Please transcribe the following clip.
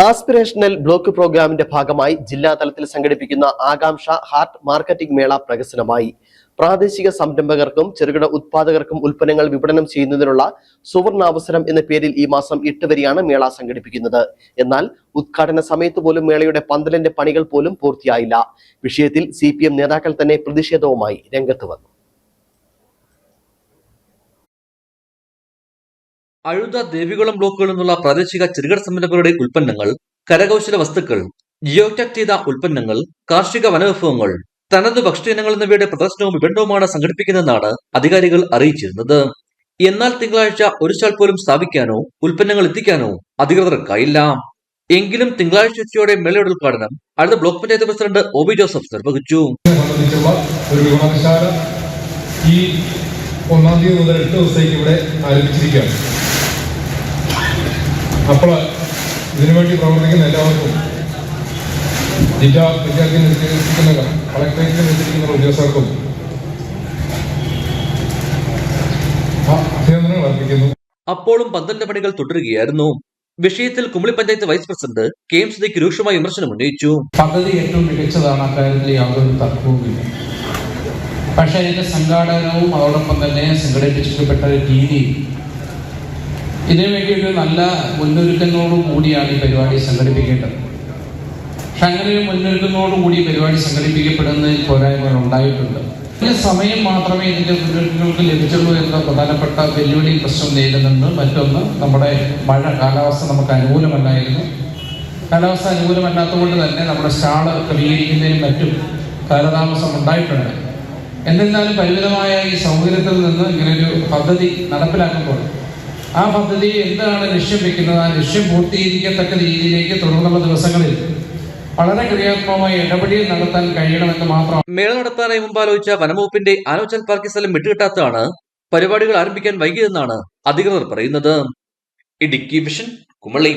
Aspirational block പ്രോഗ്രാമിന്റെ ഭാഗമായി ജില്ലാതലത്തിൽ സംഘടിപ്പിക്കുന്ന ആകാംക്ഷ ഹാർട്ട് മാർക്കറ്റിംഗ് മേള പ്രകസനമായി. പ്രാദേശിക സംരംഭകർക്കും ചെറുകിട ഉത്പാദകർക്കും ഉൽപ്പന്നങ്ങൾ വിപണനം ചെയ്യുന്നതിനുള്ള സുവർണാവസരം എന്ന പേരിൽ ഈ മാസം 8 വരെയാണ് മേള സംഘടിപ്പിക്കുന്നത്. എന്നാൽ ഉദ്ഘാടന സമയത്ത് പോലും മേളയുടെ പന്തലിന്റെ പണികൾ പോലും പൂർത്തിയായില്ല. വിഷയത്തിൽ CPM നേതാക്കൾ തന്നെ പ്രതിഷേധവുമായി രംഗത്ത് വന്നു. അഴുത ദേവികുളം ബ്ലോക്കുകളിൽ നിന്നുള്ള പ്രാദേശിക ചെറുകിട സംരംഭകരുടെ ഉൽപ്പന്നങ്ങൾ, കരകൗശല വസ്തുക്കൾ, ജിയോടാഗ് ചെയ്ത ഉൽപ്പന്നങ്ങൾ, കാർഷിക വനവിഭവങ്ങൾ, തനത് ഭക്ഷ്യ എന്നിവയുടെ പ്രദർശനവും വിപണനവുമാണ് സംഘടിപ്പിക്കുന്നതെന്നാണ് അധികാരികൾ അറിയിച്ചിരുന്നത്. എന്നാൽ തിങ്കളാഴ്ച ഒരു സ്റ്റാൾ പോലും സ്ഥാപിക്കാനോ ഉൽപ്പന്നങ്ങൾ എത്തിക്കാനോ അധികൃതർക്കായില്ല. എങ്കിലും തിങ്കളാഴ്ച ഉച്ചയോടെ മേളയുടെ ഉദ്ഘാടനം അടുത്ത block panchayat president OB Joseph നിർവഹിച്ചു. ഈ 1-ാം തീയതി മുതൽ 8 ദിവസത്തേക്ക് ഇവിടെ ആരംഭിച്ചിരിക്കുകയാണ്. അപ്പോൾ ഇതിനുവേണ്ടി പ്രവർത്തിക്കുന്ന എല്ലാവർക്കും ജില്ലാ പഞ്ചായത്തിൽ നിർദ്ദേശിക്കുന്ന കളക്ടറേറ്റിൽ നിർദ്ദേശിക്കുന്ന ഉദ്യോഗസ്ഥർക്കും അഭിനന്ദനങ്ങൾ അർപ്പിക്കുന്നു. അപ്പോഴും പന്തലിന്റെ പണികൾ തുടരുകയായിരുന്നു. വിഷയത്തിൽ Kumily panchayat vice president KM Siddique രൂക്ഷമായ വിമർശനം ഉന്നയിച്ചു. പദ്ധതി ഏറ്റവും മികച്ചതാണ്, അക്കാര്യത്തിൽ യാതൊരു തർക്കവുമില്ല. പക്ഷേ അതിന്റെ സംഘാടനവും അതോടൊപ്പം തന്നെ സംഘടിപ്പിക്കപ്പെട്ട രീതി, ഇതിനു വേണ്ടിയിട്ട് നല്ല മുന്നൊരുക്കങ്ങളോടും കൂടിയാണ് ഈ പരിപാടി സംഘടിപ്പിക്കേണ്ടത്. പക്ഷെ അങ്ങനെ ഒരു മുന്നൊരുക്കങ്ങളോടുകൂടി പരിപാടി സംഘടിപ്പിക്കപ്പെടുന്നതിൽ പോരായ്മകൾ ഉണ്ടായിട്ടുണ്ട്. ഈ സമയം മാത്രമേ ഇതിന്റെ മുന്നൊരുക്കങ്ങൾക്ക് ലഭിച്ചുള്ളൂ എന്ന പ്രധാനപ്പെട്ട വെല്ലുവിളി പ്രശ്നം നേരിടുന്നുണ്ട്. മറ്റൊന്ന്, നമ്മുടെ കാലാവസ്ഥ നമുക്ക് അനുകൂലമല്ലായിരുന്നു. കാലാവസ്ഥ അനുകൂലമല്ലാത്തതുകൊണ്ട് തന്നെ നമ്മുടെ സ്റ്റാള് ക്രമീകരിക്കുന്നതിനും മറ്റും കാലതാമസം ഉണ്ടായിട്ടുണ്ട്. എന്നിരുന്നാലും പരിമിതമായ ഈ സൗകര്യത്തിൽ നിന്ന് ഇങ്ങനൊരു പദ്ധതി നടപ്പിലാക്കുമ്പോൾ ആ പദ്ധതി എന്താണ് ലക്ഷ്യം വെക്കുന്നത്, ആ ലക്ഷ്യം പൂർത്തീകരിക്കത്തക്ക രീതിയിലേക്ക് തുടർന്നുള്ള ദിവസങ്ങളിൽ വളരെ ക്രിയാത്മകമായി ഇടപെടൽ നടത്താൻ കഴിയണമെന്ന് മാത്രം. മേള നടത്താനായി മുമ്പ് ആലോചിച്ച വനംവകുപ്പിന്റെ ആലോചന പാർക്കിംഗ് സ്ഥലം വിട്ടുകിട്ടാത്തതാണ് പരിപാടികൾ ആരംഭിക്കാൻ വൈകിയതെന്നാണ് അധികൃതർ പറയുന്നത്. ഇടുക്കി വിഷൻ, കുമളി.